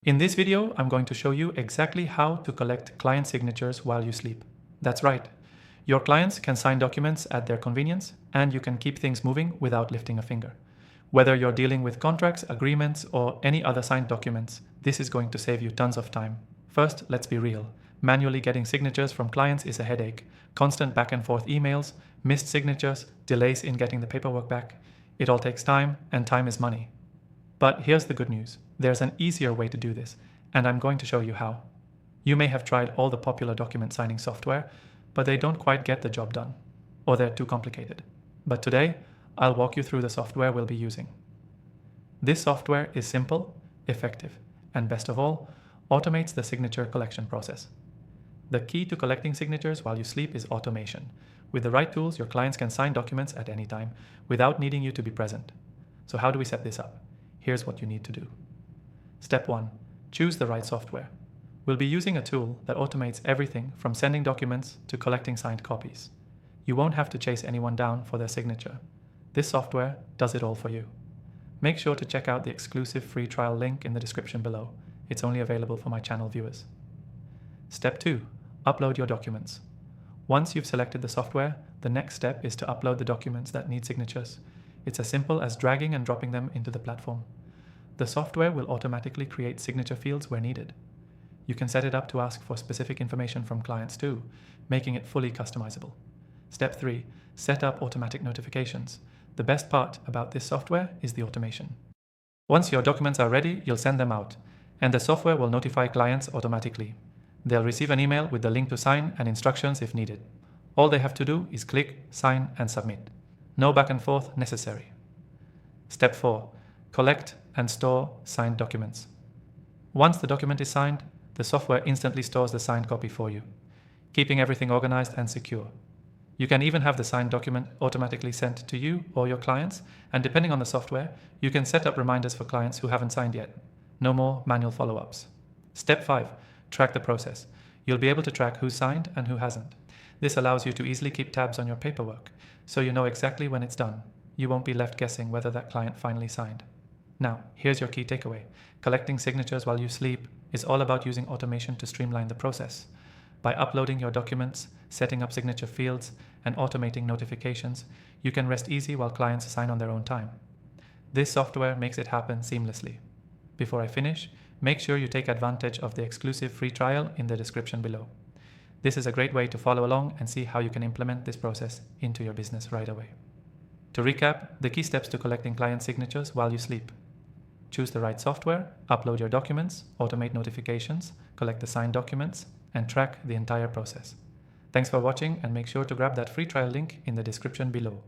In this video, I'm going to show you exactly how to collect client signatures while you sleep. That's right. Your clients can sign documents at their convenience, and you can keep things moving without lifting a finger. Whether you're dealing with contracts, agreements, or any other signed documents, this is going to save you tons of time. First, let's be real. Manually getting signatures from clients is a headache. Constant back and forth emails, missed signatures, delays in getting the paperwork back. It all takes time, and time is money. But here's the good news. There's an easier way to do this, and I'm going to show you how. You may have tried all the popular document signing software, but they don't quite get the job done, or they're too complicated. But today, I'll walk you through the software we'll be using. This software is simple, effective, and best of all, automates the signature collection process. The key to collecting signatures while you sleep is automation. With the right tools, your clients can sign documents at any time without needing you to be present. So how do we set this up? Here's what you need to do. Step 1. Choose the right software. We'll be using a tool that automates everything from sending documents to collecting signed copies. You won't have to chase anyone down for their signature. This software does it all for you. Make sure to check out the exclusive free trial link in the description below. It's only available for my channel viewers. Step 2. Upload your documents. Once you've selected the software, the next step is to upload the documents that need signatures. It's as simple as dragging and dropping them into the platform. The software will automatically create signature fields where needed. You can set it up to ask for specific information from clients too, making it fully customizable. Step 3. Set up automatic notifications. The best part about this software is the automation. Once your documents are ready, you'll send them out, and the software will notify clients automatically. They'll receive an email with the link to sign and instructions if needed. All they have to do is click, sign, and submit. No back and forth necessary. Step 4. Collect and store signed documents. Once the document is signed, the software instantly stores the signed copy for you, keeping everything organized and secure. You can even have the signed document automatically sent to you or your clients, and depending on the software, you can set up reminders for clients who haven't signed yet. No more manual follow-ups. Step 5. Track the process. You'll be able to track who signed and who hasn't. This allows you to easily keep tabs on your paperwork, so you know exactly when it's done. You won't be left guessing whether that client finally signed. Now, here's your key takeaway. Collecting signatures while you sleep is all about using automation to streamline the process. By uploading your documents, setting up signature fields, and automating notifications, you can rest easy while clients sign on their own time. This software makes it happen seamlessly. Before I finish, make sure you take advantage of the exclusive free trial in the description below. This is a great way to follow along and see how you can implement this process into your business right away. To recap, the key steps to collecting client signatures while you sleep. Choose the right software, upload your documents, automate notifications, collect the signed documents, and track the entire process. Thanks for watching, and make sure to grab that free trial link in the description below.